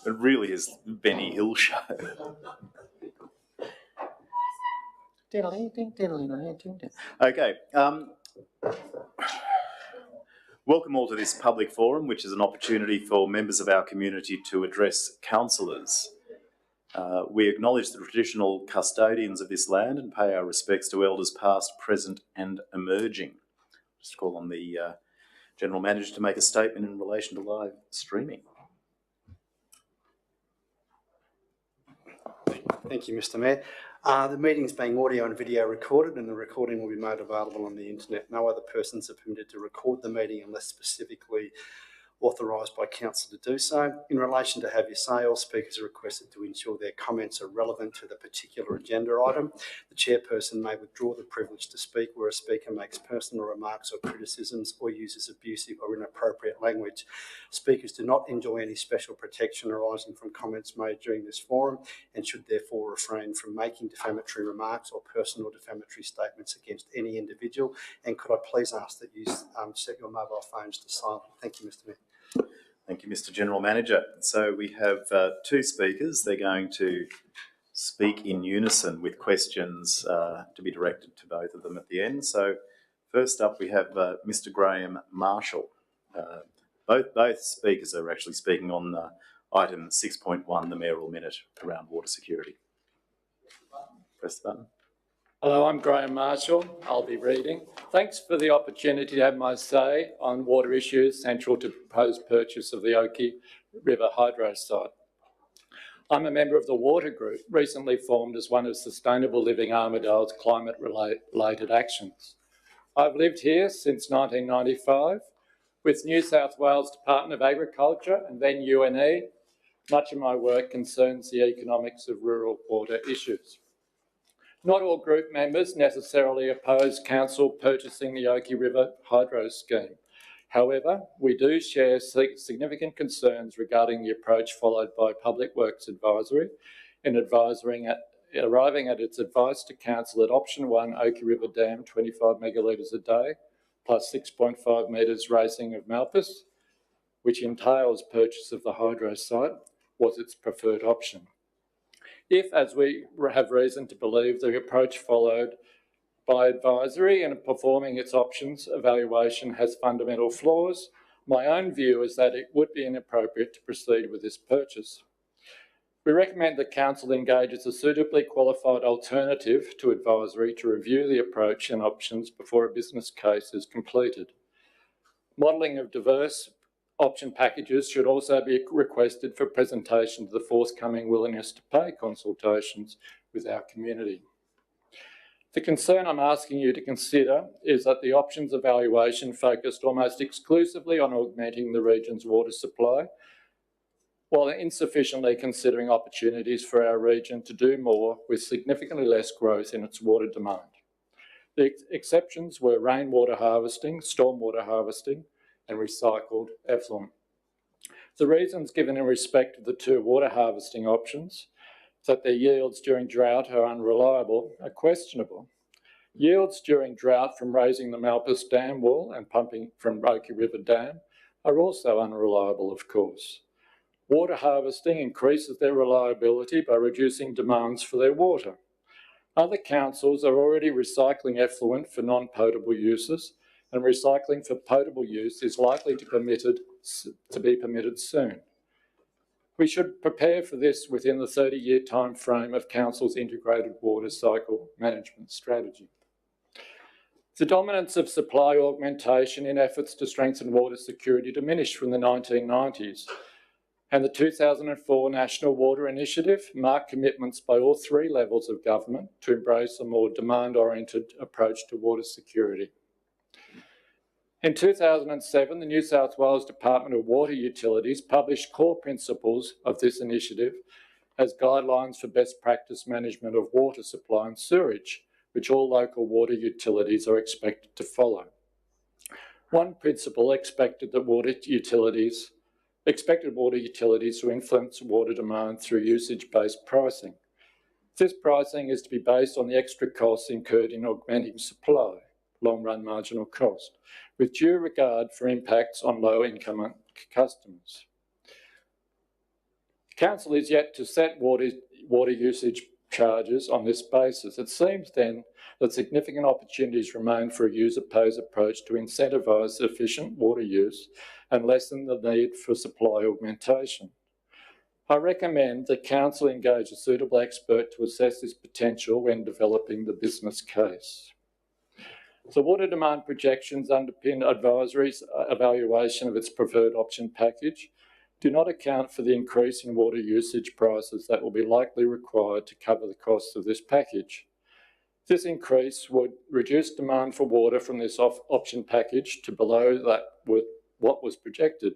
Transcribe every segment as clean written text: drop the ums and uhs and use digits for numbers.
It really is Benny Hill show. Okay. Welcome all to this public forum, which is an opportunity for members of our community to address councillors. We acknowledge the traditional custodians of this land and pay our respects to elders past, present and emerging. Just call on the General Manager to make a statement in relation to live streaming. Thank you, Mr. Mayor. The meeting is being audio and video recorded, and the recording will be made available on the internet. No other persons are permitted to record the meeting unless specifically authorised by council to do so. In relation to Have Your Say, all speakers are requested to ensure their comments are relevant to the particular agenda item. The chairperson may withdraw the privilege to speak where a speaker makes personal remarks or criticisms or uses abusive or inappropriate language. Speakers do not enjoy any special protection arising from comments made during this forum and should therefore refrain from making defamatory remarks or personal defamatory statements against any individual. And could I please ask that you set your mobile phones to silent? Thank you, Mr. Mayor. Thank you, Mr. General Manager. So we have two speakers. They're going to speak in unison with questions to be directed to both of them at the end. So first up, we have Mr. Graham Marshall. Both speakers are actually speaking on item 6.1, the mayoral minute around water security. Press the button. Hello, I'm Graham Marshall. I'll be reading. Thanks for the opportunity to have my say on water issues central to proposed purchase of the Oakey River Hydro site. I'm a member of the Water Group, recently formed as one of Sustainable Living Armidale's climate-related actions. I've lived here since 1995 with New South Wales Department of Agriculture and then UNE. Much of my work concerns the economics of rural water issues. Not all group members necessarily oppose council purchasing the Oakey River Hydro scheme. However, we do share significant concerns regarding the approach followed by Public Works Advisory in arriving at its advice to council that option 1, Oakey River Dam, 25 megalitres a day, plus 6.5 metres raising of Malpas, which entails purchase of the hydro site, was its preferred option. If, as we have reason to believe, the approach followed by advisory in performing its options evaluation has fundamental flaws, my own view is that it would be inappropriate to proceed with this purchase. We recommend that council engages a suitably qualified alternative to advisory to review the approach and options before a business case is completed. Modelling of diverse option packages should also be requested for presentation to the forthcoming willingness to pay consultations with our community. The concern I'm asking you to consider is that the options evaluation focused almost exclusively on augmenting the region's water supply, while insufficiently considering opportunities for our region to do more with significantly less growth in its water demand. The exceptions were rainwater harvesting, stormwater harvesting, and recycled effluent. The reasons given in respect of the two water harvesting options, that their yields during drought are unreliable, are questionable. Yields during drought from raising the Malpas dam wall and pumping from Oakey River Dam are also unreliable, of course. Water harvesting increases their reliability by reducing demands for their water. Other councils are already recycling effluent for non-potable uses, and recycling for potable use is likely to be permitted soon. We should prepare for this within the 30-year time frame of Council's integrated water cycle management strategy. The dominance of supply augmentation in efforts to strengthen water security diminished from the 1990s, and the 2004 National Water Initiative marked commitments by all three levels of government to embrace a more demand-oriented approach to water security. In 2007, the New South Wales Department of Water Utilities published core principles of this initiative as guidelines for best practice management of water supply and sewerage, which all local water utilities are expected to follow. One principle expected water utilities to influence water demand through usage-based pricing. This pricing is to be based on the extra costs incurred in augmenting supply, long-run marginal cost, with due regard for impacts on low-income customers. Council is yet to set water usage charges on this basis. It seems then that significant opportunities remain for a user-pays approach to incentivise efficient water use and lessen the need for supply augmentation. I recommend that Council engage a suitable expert to assess this potential when developing the business case. The water demand projections underpin Advisory's evaluation of its preferred option package do not account for the increase in water usage prices that will be likely required to cover the costs of this package. This increase would reduce demand for water from this option package to below what was projected.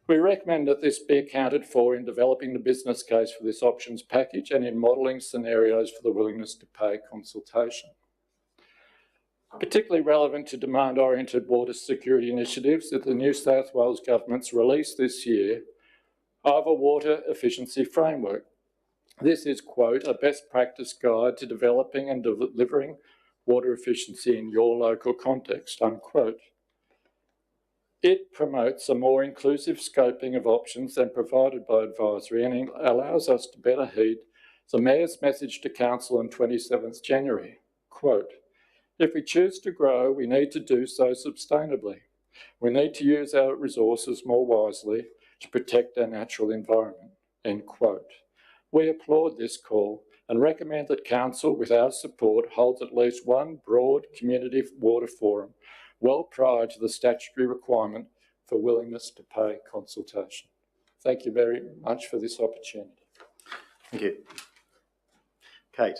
We recommend that this be accounted for in developing the business case for this options package and in modelling scenarios for the willingness to pay consultation. Particularly relevant to demand-oriented water security initiatives is the New South Wales Government's release this year of a water efficiency framework. This is, quote, a best practice guide to developing and delivering water efficiency in your local context, unquote. It promotes a more inclusive scoping of options than provided by Advisory and allows us to better heed the Mayor's message to Council on 27th January, quote, if we choose to grow, we need to do so sustainably. We need to use our resources more wisely to protect our natural environment, end quote. We applaud this call and recommend that Council, with our support, holds at least one broad community water forum well prior to the statutory requirement for willingness to pay consultation. Thank you very much for this opportunity. Thank you. Kate.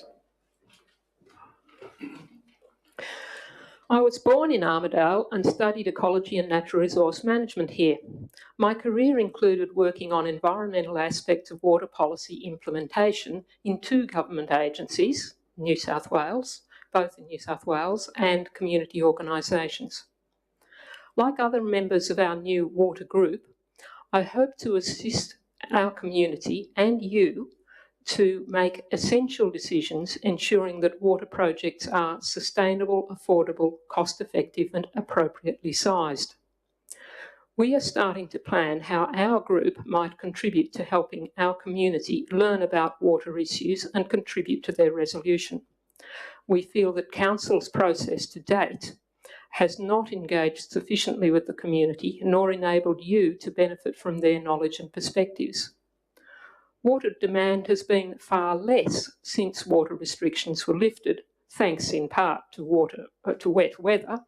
I was born in Armidale and studied ecology and natural resource management here. My career included working on environmental aspects of water policy implementation in two government agencies, New South Wales, both in New South Wales, and community organisations. Like other members of our new water group, I hope to assist our community and you to make essential decisions ensuring that water projects are sustainable, affordable, cost-effective and appropriately sized. We are starting to plan how our group might contribute to helping our community learn about water issues and contribute to their resolution. We feel that Council's process to date has not engaged sufficiently with the community nor enabled you to benefit from their knowledge and perspectives. Water demand has been far less since water restrictions were lifted, thanks in part to wet weather.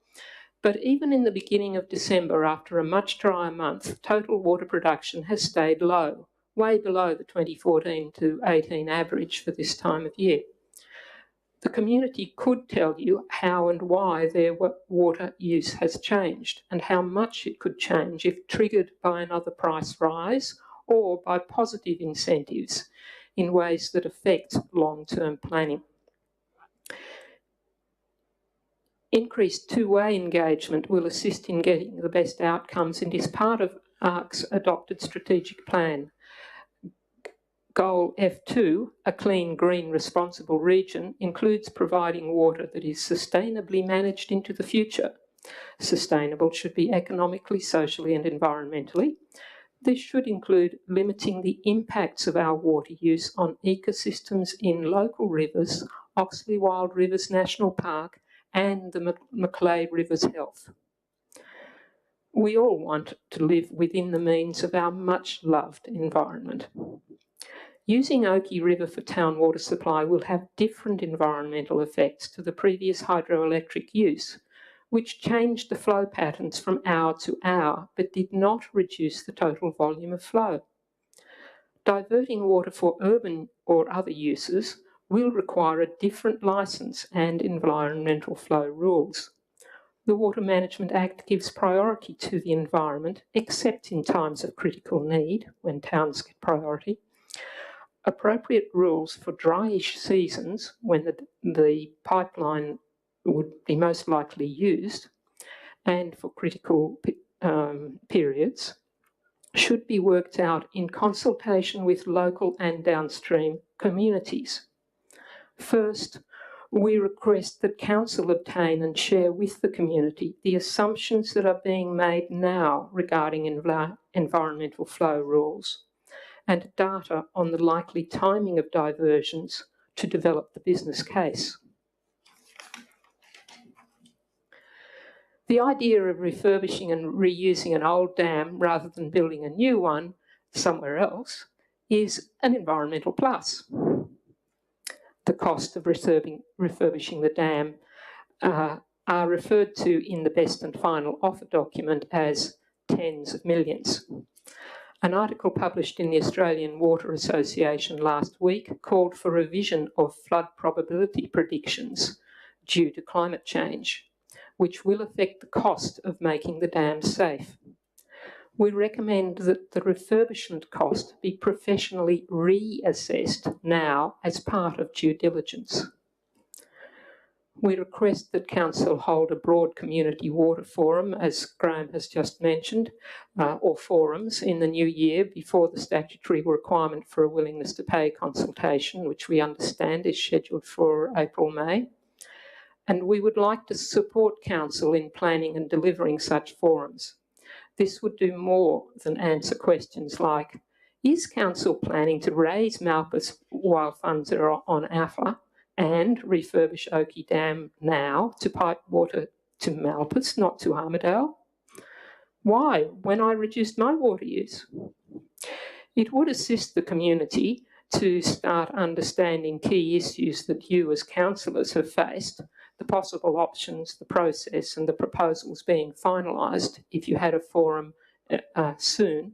But even in the beginning of December, after a much drier month, total water production has stayed low, way below the 2014 to 18 average for this time of year. The community could tell you how and why their water use has changed and how much it could change if triggered by another price rise or by positive incentives in ways that affect long-term planning. Increased two-way engagement will assist in getting the best outcomes and is part of ARC's adopted strategic plan. Goal F2, a clean, green, responsible region, includes providing water that is sustainably managed into the future. Sustainable should be economically, socially and environmentally. This should include limiting the impacts of our water use on ecosystems in local rivers, Oxley Wild Rivers National Park and the Macleay Rivers Health. We all want to live within the means of our much-loved environment. Using Oakey River for town water supply will have different environmental effects to the previous hydroelectric use, which changed the flow patterns from hour to hour, but did not reduce the total volume of flow. Diverting water for urban or other uses will require a different licence and environmental flow rules. The Water Management Act gives priority to the environment, except in times of critical need, when towns get priority. Appropriate rules for dryish seasons, when the pipeline would be most likely used, and for critical periods, should be worked out in consultation with local and downstream communities. First, We request that Council obtain and share with the community the assumptions that are being made now regarding environmental flow rules and data on the likely timing of diversions to develop the business case. The idea of refurbishing and reusing an old dam rather than building a new one somewhere else is an environmental plus. The cost of refurbishing the dam are referred to in the best and final offer document as tens of millions. An article published in the Australian Water Association last week called for revision of flood probability predictions due to climate change, which will affect the cost of making the dam safe. We recommend that the refurbishment cost be professionally reassessed now as part of due diligence. We request that Council hold a broad community water forum, as Graham has just mentioned, or forums in the new year before the statutory requirement for a willingness to pay consultation, which we understand is scheduled for April-May. And we would like to support Council in planning and delivering such forums. This would do more than answer questions like, is Council planning to raise Malpas while funds are on AFA and refurbish Oakey Dam now to pipe water to Malpas, not to Armidale? Why, when I reduced my water use? It would assist the community to start understanding key issues that you as councillors have faced, the possible options, the process and the proposals being finalised if you had a forum soon.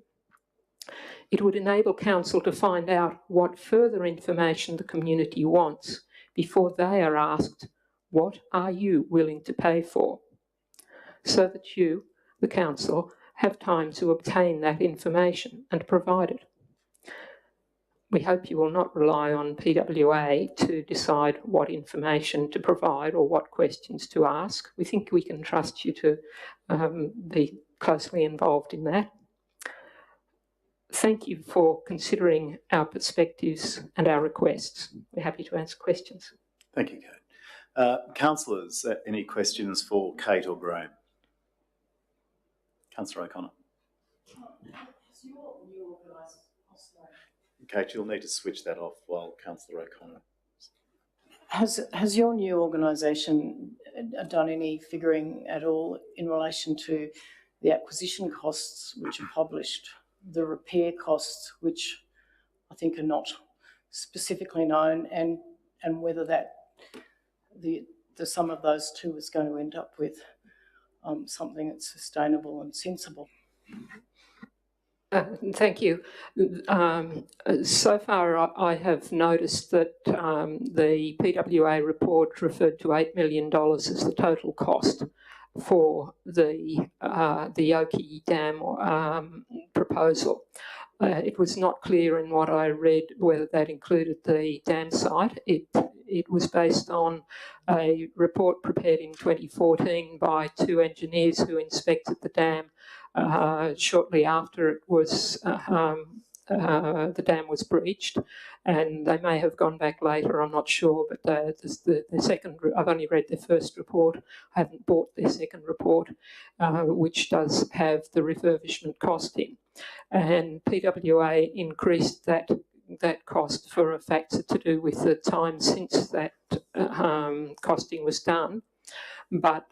It would enable Council to find out what further information the community wants before they are asked, what are you willing to pay for? So that you, the Council, have time to obtain that information and provide it. We hope you will not rely on PWA to decide what information to provide or what questions to ask. We think we can trust you to be closely involved in that. Thank you for considering our perspectives and our requests. We're happy to answer questions. Thank you, Kate. Councillors, any questions for Kate or Graham? Councillor O'Connor. Kate, you'll need to switch that off while Councillor O'Connor. Has your new organisation done any figuring at all in relation to the acquisition costs which are published, the repair costs which I think are not specifically known, and whether that the sum of those two is going to end up with something that's sustainable and sensible? Thank you. So far, I have noticed that the PWA report referred to $8 million as the total cost for the Oakey Dam proposal. It was not clear in what I read whether that included the dam site. It was based on a report prepared in 2014 by two engineers who inspected the dam shortly after it was the dam was breached, and they may have gone back later, I'm not sure, but the second, I've only read their first report, I haven't bought their second report, which does have the refurbishment cost in. And PWA increased that cost for a factor to do with the time since that costing was done, but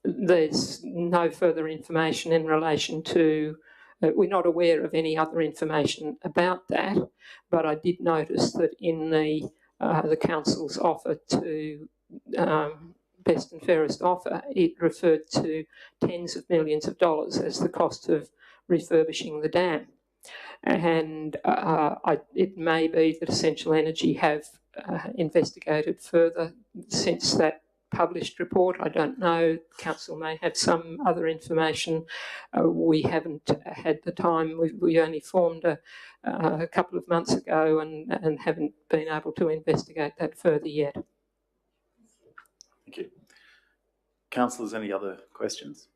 there's no further information in relation to, we're not aware of any other information about that, but I did notice that in the council's offer to best and fairest offer, it referred to tens of millions of dollars as the cost of refurbishing the dam. And it may be that Essential Energy have investigated further since that published report. I don't know. Council may have some other information. We haven't had the time. We only formed a couple of months ago and haven't been able to investigate that further yet. Thank you. Councillors, any other questions?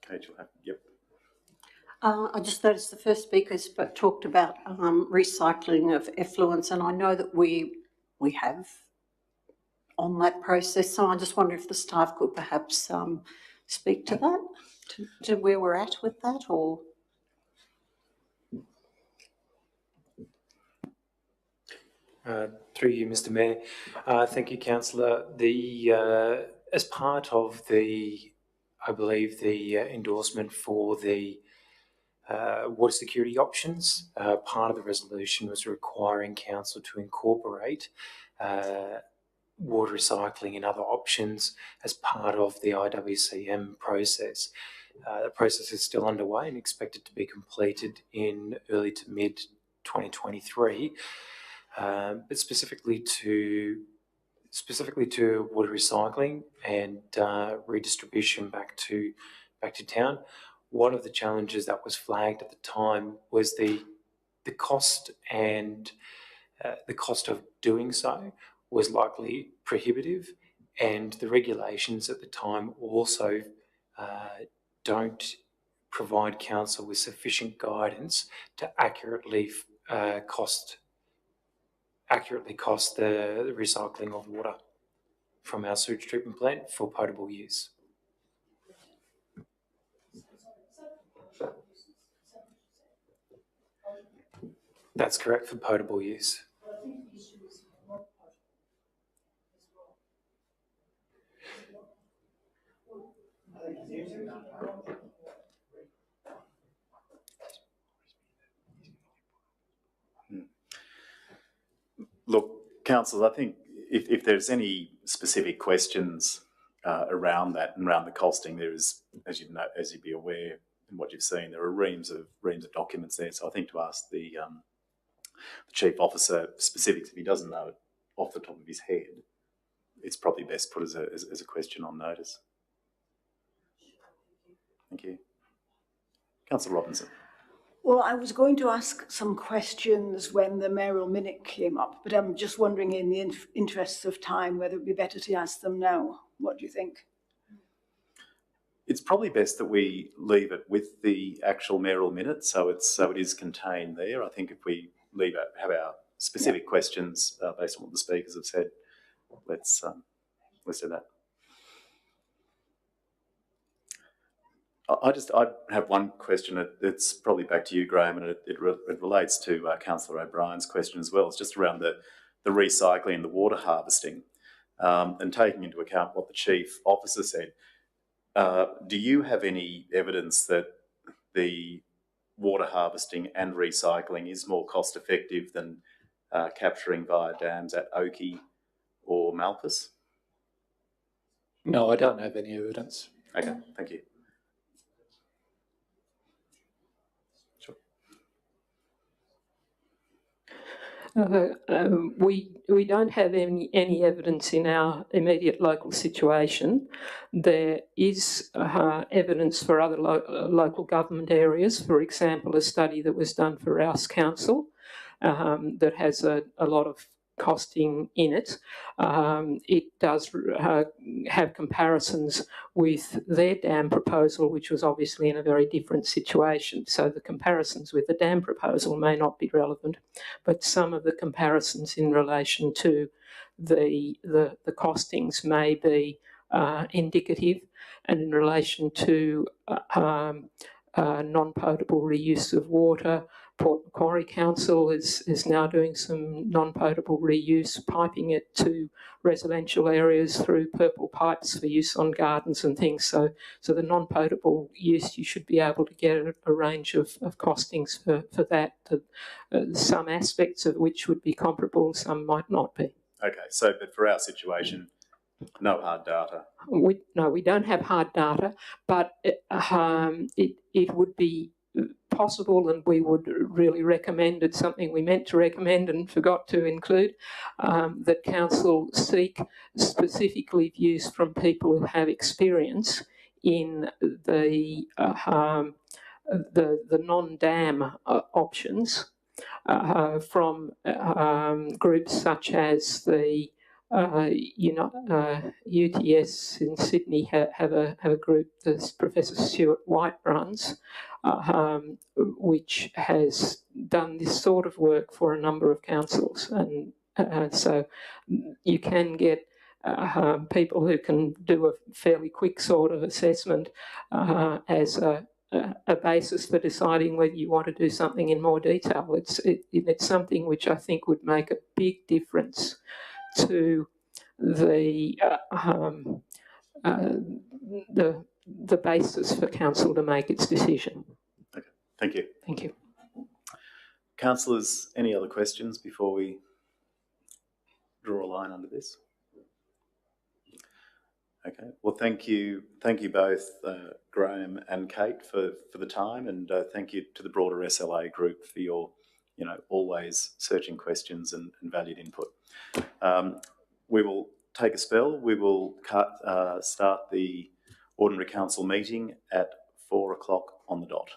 Kate, you'll have, yep. I just noticed the first speaker talked about recycling of effluents, and I know that we have on that process. So I just wonder if the staff could perhaps speak to that, to where we're at with that, or. Through you, Mr. Mayor. Thank you, Councillor. As part of I believe the endorsement for the water security options, part of the resolution was requiring council to incorporate water recycling and other options as part of the IWCM process. The process is still underway and expected to be completed in early to mid 2023. But specifically to water recycling and redistribution back to town, one of the challenges that was flagged at the time was the cost, and the cost of doing so was likely prohibitive, and the regulations at the time also don't provide council with sufficient guidance to accurately cost the recycling of water from our sewage treatment plant for potable use. That's correct, for potable use. Look, councillors, I think if there's any specific questions around that and around the costing, there is, as you'd be aware in what you've seen, there are reams of documents there. So I think to ask the chief officer specifics, if he doesn't know it off the top of his head, it's probably best put as a question on notice. Thank you. Councillor Robinson. Well, I was going to ask some questions when the mayoral minute came up, but I'm just wondering, in the interests of time, whether it would be better to ask them now. What do you think? It's probably best that we leave it with the actual mayoral minute, so it is contained there. I think if we have our specific questions based on what the speakers have said, let's do that. I have one question. It's probably back to you, Graham, and it relates to Councillor O'Brien's question as well. It's just around the recycling and the water harvesting, and taking into account what the chief officer said. Do you have any evidence that the water harvesting and recycling is more cost effective than capturing via dams at Oakey or Malpas? No, I don't have any evidence. Okay, thank you. We don't have any evidence in our immediate local situation. There is evidence for other local government areas. For example, a study that was done for Rouse Council that has a lot of costing in it. It does have comparisons with their dam proposal, which was obviously in a very different situation. So the comparisons with the dam proposal may not be relevant, but some of the comparisons in relation to the costings may be indicative, and in relation to non-potable reuse of water, Port Macquarie Council is now doing some non-potable reuse, piping it to residential areas through purple pipes for use on gardens and things. So the non-potable use, you should be able to get a range of costings for that. Some aspects of which would be comparable, some might not be. Okay, so but for our situation, no hard data. No, we don't have hard data, but it would be possible, and we would really recommend, it's something we meant to recommend and forgot to include, that council seek specifically views from people who have experience in the non-dam options from groups such as the UTS in Sydney have a group that Professor Stuart White runs, which has done this sort of work for a number of councils. And so you can get people who can do a fairly quick sort of assessment as a basis for deciding whether you want to do something in more detail. It's something which I think would make a big difference to the basis for council to make its decision. Okay, thank you. Thank you. Councillors, any other questions before we draw a line under this? Okay, well, thank you both, Graham and Kate, for the time, and thank you to the broader SLA group for your, always searching questions and valued input. We will take a spell. We will start the Ordinary Council meeting at 4 o'clock on the dot.